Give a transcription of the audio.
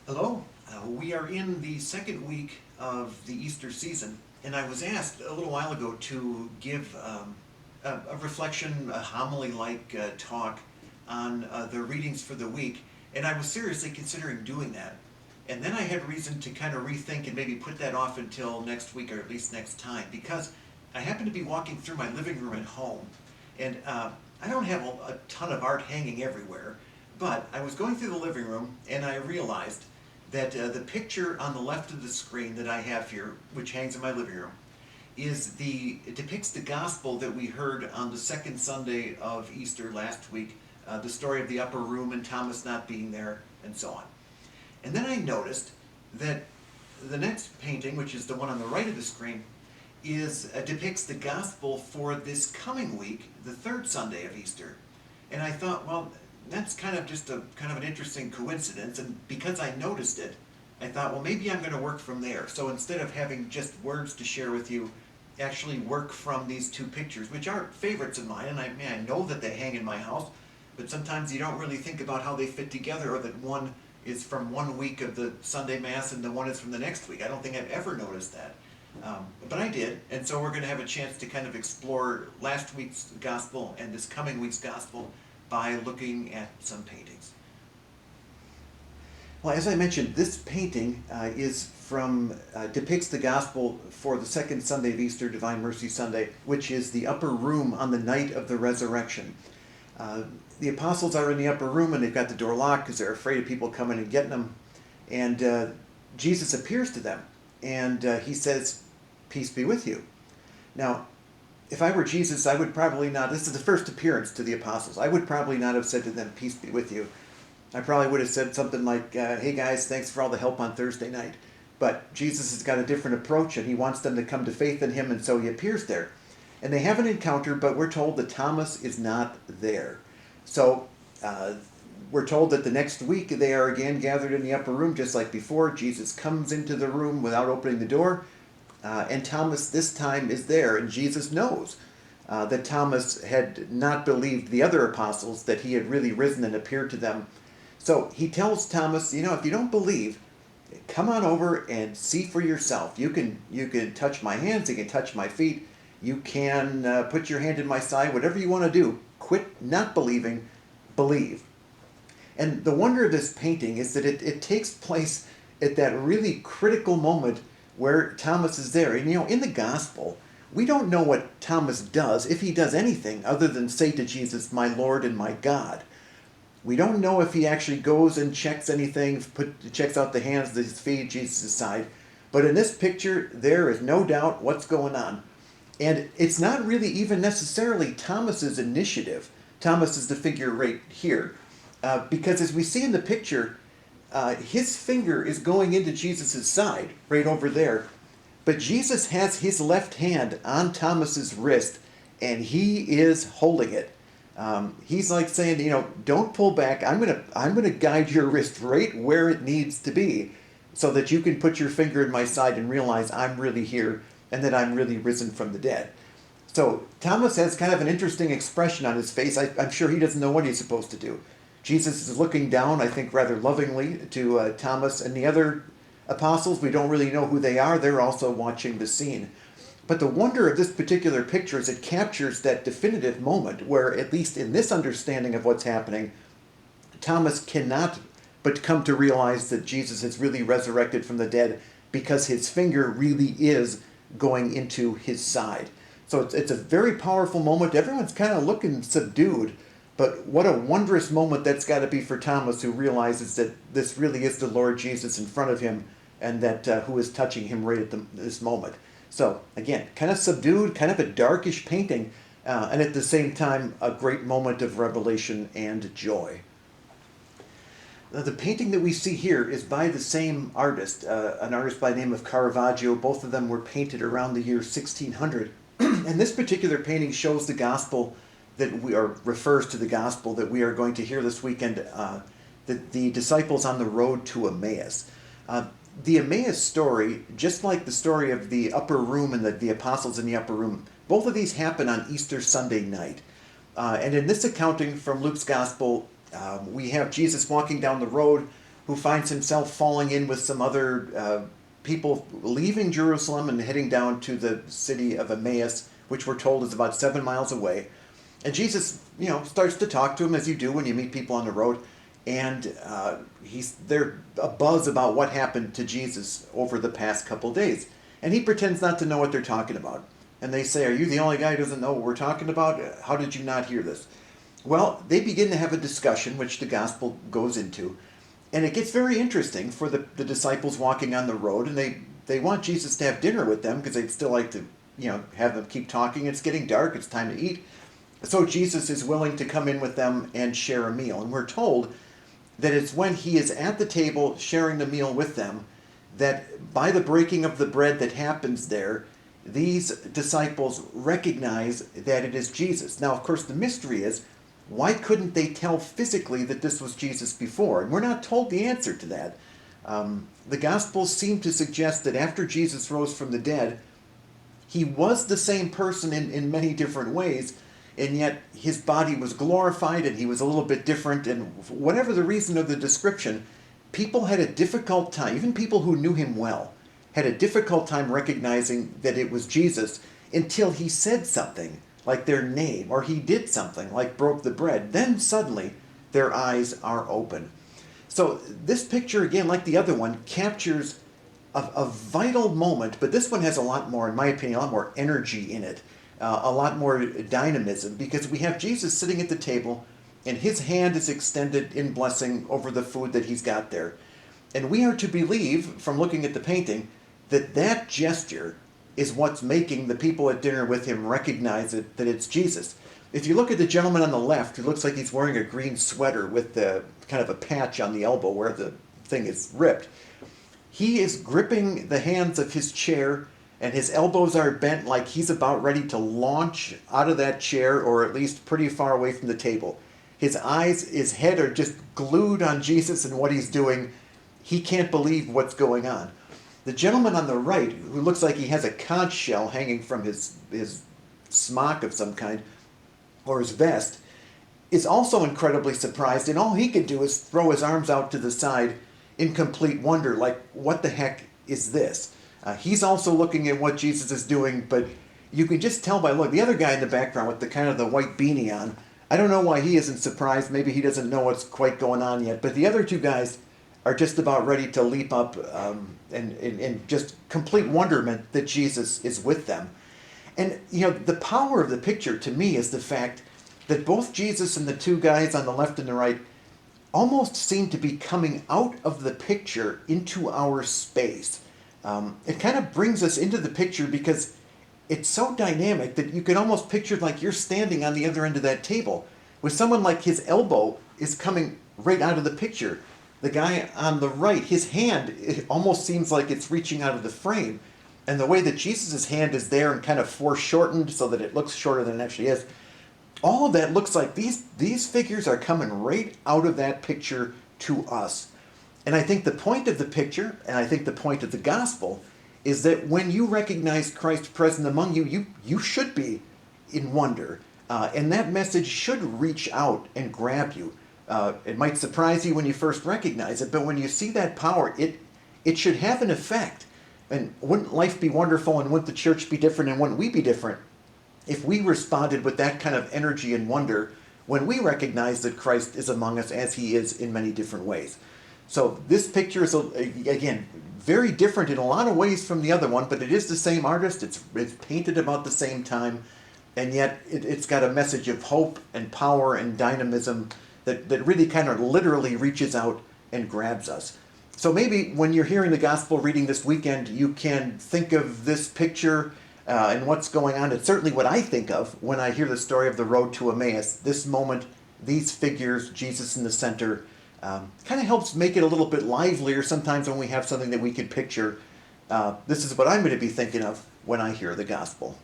Hello. We are in the second week of the Easter season, and I was asked a little while ago to give a reflection, a homily-like talk on the readings for the week, and I was seriously considering doing that. And then I had reason to kind of rethink and maybe put that off until next week or at least next time, because I happen to be walking through my living room at home, and I don't have a ton of art hanging everywhere, but I was going through the living room and I realized that the picture on the left of the screen that I have here, which hangs in my living room, it depicts the gospel that we heard on the second Sunday of Easter last week, the story of the upper room and Thomas not being there, and so on. And then I noticed that the next painting, which is the one on the right of the screen, depicts the gospel for this coming week, the third Sunday of Easter. And I thought, well, that's kind of just a kind of an interesting coincidence. And because I noticed it, I thought, well, maybe I'm going to work from there. So instead of having just words to share with you, actually work from these two pictures, which are favorites of mine. And I know that they hang in my house, but sometimes you don't really think about how they fit together, or that one is from one week of the Sunday Mass and the one is from the next week. I don't think I've ever noticed that. But I did, and so we're going to have a chance to kind of explore last week's gospel and this coming week's gospel by looking at some paintings. Well, as I mentioned, this painting depicts the gospel for the second Sunday of Easter, Divine Mercy Sunday, which is the upper room on the night of the resurrection. The apostles are in the upper room and they've got the door locked because they're afraid of people coming and getting them. And Jesus appears to them and he says, "Peace be with you." Now, if I were Jesus, I would probably not, this is the first appearance to the apostles, I would probably not have said to them, "Peace be with you." I probably would have said something like, "Hey guys, thanks for all the help on Thursday night." But Jesus has got a different approach and he wants them to come to faith in him, and so he appears there. And they have an encounter, but we're told that Thomas is not there. So we're told that the next week they are again gathered in the upper room just like before. Jesus comes into the room without opening the door. And Thomas this time is there, and Jesus knows that Thomas had not believed the other apostles, that he had really risen and appeared to them. So he tells Thomas, if you don't believe, come on over and see for yourself. You can touch my hands, you can touch my feet, you can put your hand in my side, whatever you want to do. Quit not believing, believe. And the wonder of this painting is that it takes place at that really critical moment where Thomas is there. And in the gospel, we don't know what Thomas does, if he does anything other than say to Jesus, "My Lord and my God." We don't know if he actually goes and checks anything, checks out the hands, the feet, Jesus' side. But in this picture, there is no doubt what's going on. And it's not really even necessarily Thomas's initiative. Thomas is the figure right here. Because as we see in the picture, his finger is going into Jesus' side, right over there. But Jesus has his left hand on Thomas's wrist, and he is holding it. He's like saying, don't pull back. I'm gonna guide your wrist right where it needs to be, so that you can put your finger in my side and realize I'm really here and that I'm really risen from the dead. So Thomas has kind of an interesting expression on his face. I'm sure he doesn't know what he's supposed to do. Jesus is looking down, I think, rather lovingly to Thomas and the other apostles. We don't really know who they are. They're also watching the scene. But the wonder of this particular picture is it captures that definitive moment where, at least in this understanding of what's happening, Thomas cannot but come to realize that Jesus has really resurrected from the dead, because his finger really is going into his side. So it's a very powerful moment. Everyone's kind of looking subdued. But what a wondrous moment that's got to be for Thomas, who realizes that this really is the Lord Jesus in front of him, and that who is touching him right at this moment. So again, kind of subdued, kind of a darkish painting, and at the same time, a great moment of revelation and joy. The painting that we see here is by the same artist, an artist by the name of Caravaggio. Both of them were painted around the year 1600. And this particular painting shows the gospel refers to the gospel that we are going to hear this weekend, the disciples on the road to Emmaus. The Emmaus story, just like the story of the upper room and the apostles in the upper room, both of these happen on Easter Sunday night. And in this accounting from Luke's gospel, we have Jesus walking down the road who finds himself falling in with some other people leaving Jerusalem and heading down to the city of Emmaus, which we're told is about 7 miles away. And Jesus, starts to talk to him as you do when you meet people on the road. And they're a buzz about what happened to Jesus over the past couple days. And he pretends not to know what they're talking about. And they say, "Are you the only guy who doesn't know what we're talking about? How did you not hear this?" Well, they begin to have a discussion, which the gospel goes into. And it gets very interesting for the disciples walking on the road. And they want Jesus to have dinner with them because they'd still like to, have them keep talking. It's getting dark. It's time to eat. So Jesus is willing to come in with them and share a meal. And we're told that it's when he is at the table sharing the meal with them that by the breaking of the bread that happens there, these disciples recognize that it is Jesus. Now, of course, the mystery is, why couldn't they tell physically that this was Jesus before? And we're not told the answer to that. The Gospels seem to suggest that after Jesus rose from the dead, he was the same person in many different ways, and yet his body was glorified and he was a little bit different. And whatever the reason of the description, people had a difficult time, even people who knew him well, had a difficult time recognizing that it was Jesus until he said something like their name, or he did something like broke the bread. Then suddenly their eyes are open. So this picture, again, like the other one, captures a vital moment, but this one has a lot more, in my opinion, a lot more energy in it, a lot more dynamism, because we have Jesus sitting at the table and his hand is extended in blessing over the food that he's got there. And we are to believe, from looking at the painting, that gesture is what's making the people at dinner with him recognize that it's Jesus. If you look at the gentleman on the left, who looks like he's wearing a green sweater with the kind of a patch on the elbow where the thing is ripped, he is gripping the hands of his chair, and his elbows are bent like he's about ready to launch out of that chair, or at least pretty far away from the table. His eyes, his head are just glued on Jesus and what he's doing. He can't believe what's going on. The gentleman on the right, who looks like he has a conch shell hanging from his smock of some kind, or his vest, is also incredibly surprised, and all he can do is throw his arms out to the side in complete wonder, like, what the heck is this? He's also looking at what Jesus is doing, but you can just tell by look. The other guy in the background with the kind of the white beanie on, I don't know why he isn't surprised. Maybe he doesn't know what's quite going on yet. But the other two guys are just about ready to leap up and just complete wonderment that Jesus is with them. And, the power of the picture to me is the fact that both Jesus and the two guys on the left and the right almost seem to be coming out of the picture into our space. It kind of brings us into the picture because it's so dynamic that you can almost picture like you're standing on the other end of that table with someone like his elbow is coming right out of the picture. The guy on the right, his hand, it almost seems like it's reaching out of the frame. And the way that Jesus' hand is there and kind of foreshortened so that it looks shorter than it actually is, all of that looks like these figures are coming right out of that picture to us. And I think the point of the picture, and I think the point of the gospel, is that when you recognize Christ present among you, you should be in wonder. And that message should reach out and grab you. It might surprise you when you first recognize it, but when you see that power, it should have an effect. And wouldn't life be wonderful, and wouldn't the church be different, and wouldn't we be different if we responded with that kind of energy and wonder when we recognize that Christ is among us as he is in many different ways? So this picture is, again, very different in a lot of ways from the other one, but it is the same artist. It's painted about the same time, and yet it's got a message of hope and power and dynamism that really kind of literally reaches out and grabs us. So maybe when you're hearing the gospel reading this weekend, you can think of this picture and what's going on. It's certainly what I think of when I hear the story of the road to Emmaus. This moment, these figures, Jesus in the center, kind of helps make it a little bit livelier sometimes when we have something that we can picture. This is what I'm going to be thinking of when I hear the gospel.